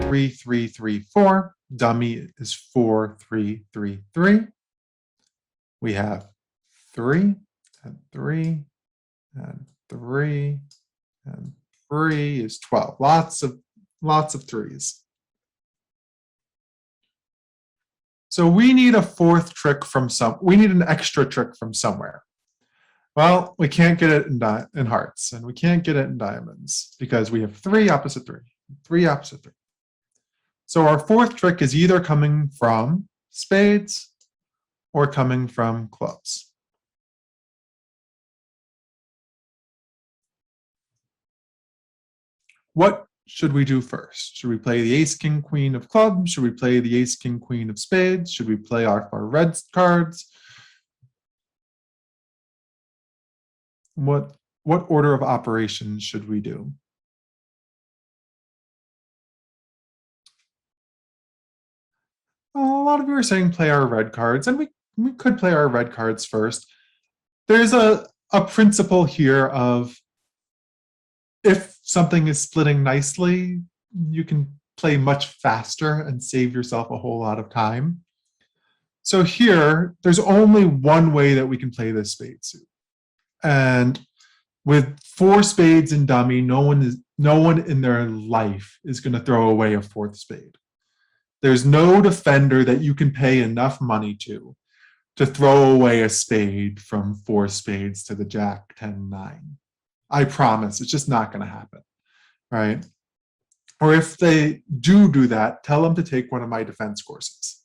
3, 3, 3, 4. Dummy is 4, 3, 3, 3. We have 3 and 3 and 3 and 3 is 12. Lots of threes. So we need a fourth trick from we need an extra trick from somewhere. Well, we can't get it in hearts, and we can't get it in diamonds because we have 3 opposite 3, 3 opposite 3. So our fourth trick is either coming from spades or coming from clubs. What should we do first? Should we play the ace, king, queen of clubs? Should we play the ace, king, queen of spades? Should we play our red cards? What order of operations should we do? A lot of you are saying play our red cards, and we could play our red cards first. There's a principle here of if something is splitting nicely, you can play much faster and save yourself a whole lot of time. So here, there's only one way that we can play this spade suit. And with 4 spades in dummy, no one in their life is going to throw away a 4th spade. There's no defender that you can pay enough money to throw away a spade from 4 spades to the jack 10, 9. I promise, it's just not going to happen, right? Or if they do that, tell them to take one of my defense courses,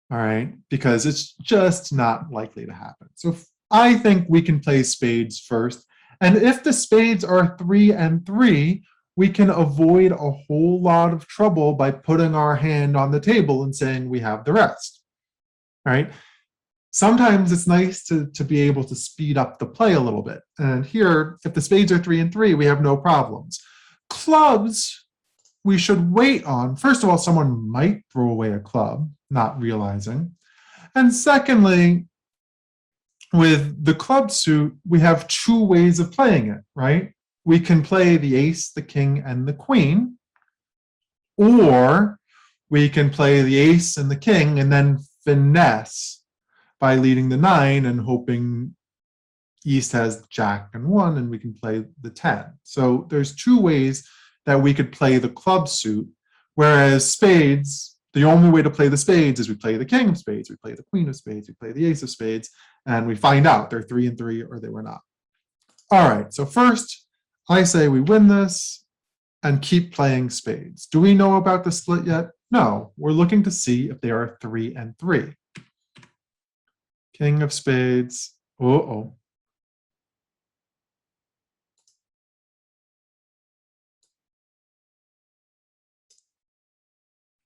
all right? Because it's just not likely to happen. So I think we can play spades first. And if the spades are 3 and 3, we can avoid a whole lot of trouble by putting our hand on the table and saying we have the rest, right? Sometimes it's nice to be able to speed up the play a little bit. And here, if the spades are 3 and 3, we have no problems. Clubs, we should wait on. First of all, someone might throw away a club, not realizing. And secondly, with the club suit, we have 2 ways of playing it, right? We can play the ace, the king, and the queen, or we can play the ace and the king and then finesse by leading the 9 and hoping East has jack and 1 and we can play the 10. So there's 2 ways that we could play the club suit, whereas spades, the only way to play the spades is we play the king of spades, we play the queen of spades, we play the ace of spades, and we find out they're 3 and 3 or they were not. All right, so first I say we win this and keep playing spades. Do we know about the split yet? No, we're looking to see if they are 3 and 3. King of spades, uh-oh.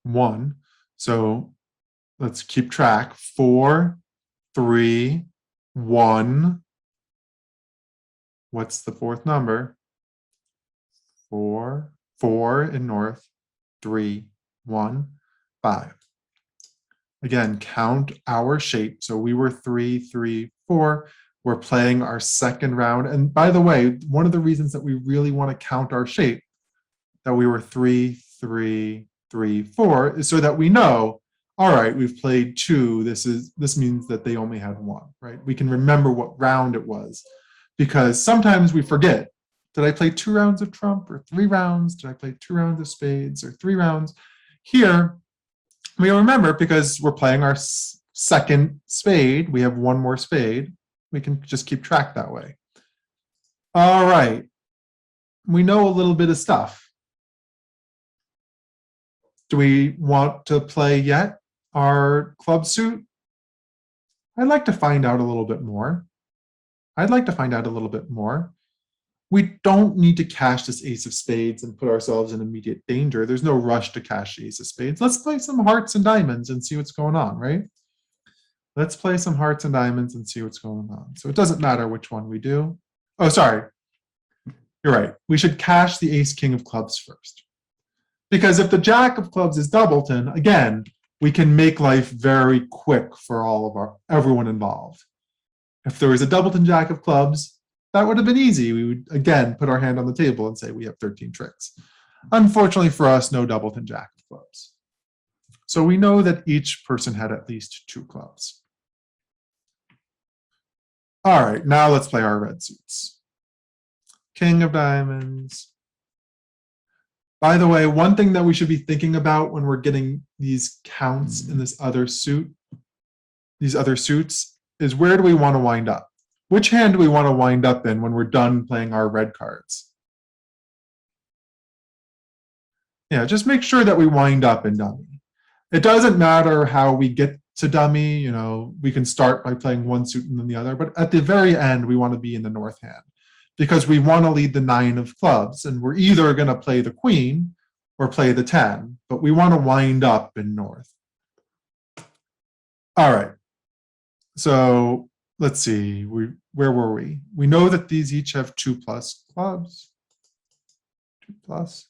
One, so let's keep track. 4, 3, 1. What's the 4th number? 4, 4 in north, 3, 1, 5. Again, count our shape. So we were 3, 3, 4. We're playing our second round. And by the way, one of the reasons that we really want to count our shape, that we were 3, 3, 3, 4, is so that we know, all right, we've played 2. This means that they only had 1, right? We can remember what round it was, because sometimes we forget. Did I play 2 rounds of trump or 3 rounds? Did I play 2 rounds of spades or 3 rounds? Here, we remember because we're playing our second spade. We have 1 more spade. We can just keep track that way. All right. We know a little bit of stuff. Do we want to play yet our club suit? I'd like to find out a little bit more. We don't need to cash this ace of spades and put ourselves in immediate danger. There's no rush to cash the ace of spades. Let's play some hearts and diamonds and see what's going on, right? Let's play some hearts and diamonds and see what's going on. So it doesn't matter which one we do. Oh, sorry. You're right. We should cash the ace king of clubs first. Because if the jack of clubs is doubleton, again, we can make life very quick for everyone involved. If there was a doubleton jack of clubs, that would have been easy. We would, again, put our hand on the table and say we have 13 tricks. Unfortunately for us, no doubleton jack of clubs. So we know that each person had at least 2 clubs. All right, now let's play our red suits. King of diamonds. By the way, one thing that we should be thinking about when we're getting these counts in this other suit, these other suits, is where do we want to wind up? Which hand do we want to wind up in when we're done playing our red cards? Yeah, just make sure that we wind up in dummy. It doesn't matter how we get to dummy, you know, we can start by playing one suit and then the other, but at the very end, we want to be in the north hand because we want to lead the 9 of clubs, and we're either going to play the queen or play the 10, but we want to wind up in north. All right, so let's see, where were we? We know that these each have 2+ clubs. 2+.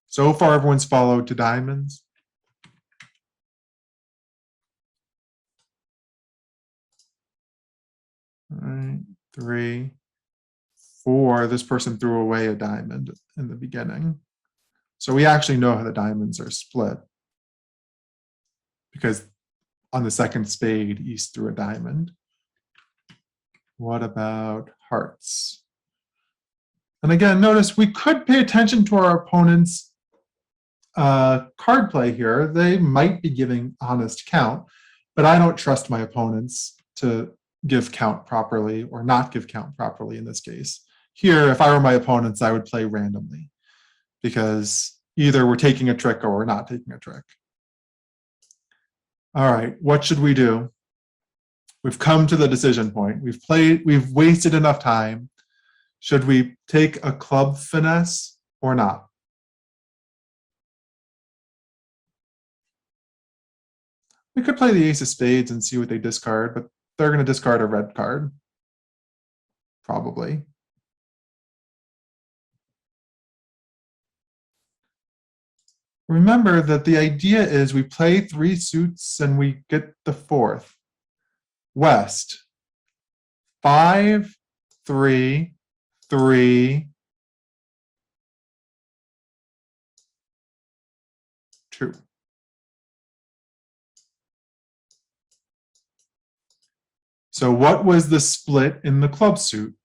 So far, everyone's followed to diamonds. All right, 3, 4. This person threw away a diamond in the beginning. So we actually know how the diamonds are split because on the second spade, East threw a diamond. What about hearts? And again, notice we could pay attention to our opponent's card play here. They might be giving honest count, but I don't trust my opponents to give count properly or not give count properly in this case. Here, if I were my opponents, I would play randomly because either we're taking a trick or we're not taking a trick. All right, what should we do? We've come to the decision point. We've wasted enough time. Should we take a club finesse or not? We could play the ace of spades and see what they discard, but they're going to discard a red card, probably. Remember that the idea is we play 3 suits and we get the 4th. West, 5, 3, 3, 2. So what was the split in the club suit?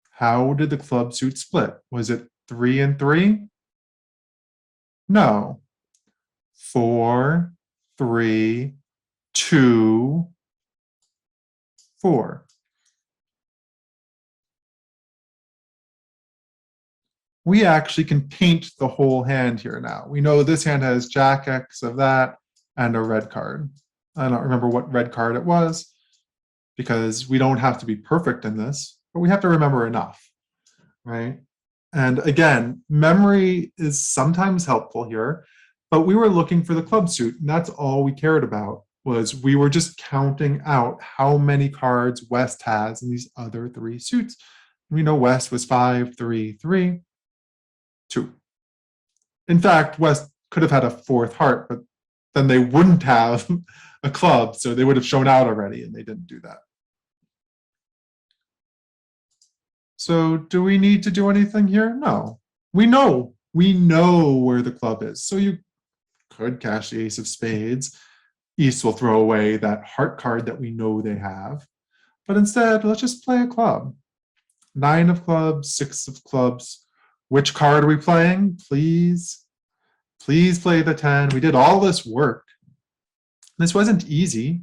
How did the club suit split? Was it 3 and 3? No. 4, 3, 2, 4. We actually can paint the whole hand here now. We know this hand has Jack X of that and a red card. I don't remember what red card it was because we don't have to be perfect in this, but we have to remember enough, right? And again, memory is sometimes helpful here, but we were looking for the club suit, and that's all we cared about, was we were just counting out how many cards West has in these other 3 suits. We know West was 5, 3, 3, 2. In fact, West could have had a 4th heart, but then they wouldn't have a club, so they would have shown out already, and they didn't do that. So do we need to do anything here? No. We know where the club is. So you could cash the ace of spades. East will throw away that heart card that we know they have. But instead, let's just play a club. 9 of clubs, 6 of clubs. Which card are we playing? Please play the 10. We did all this work. This wasn't easy.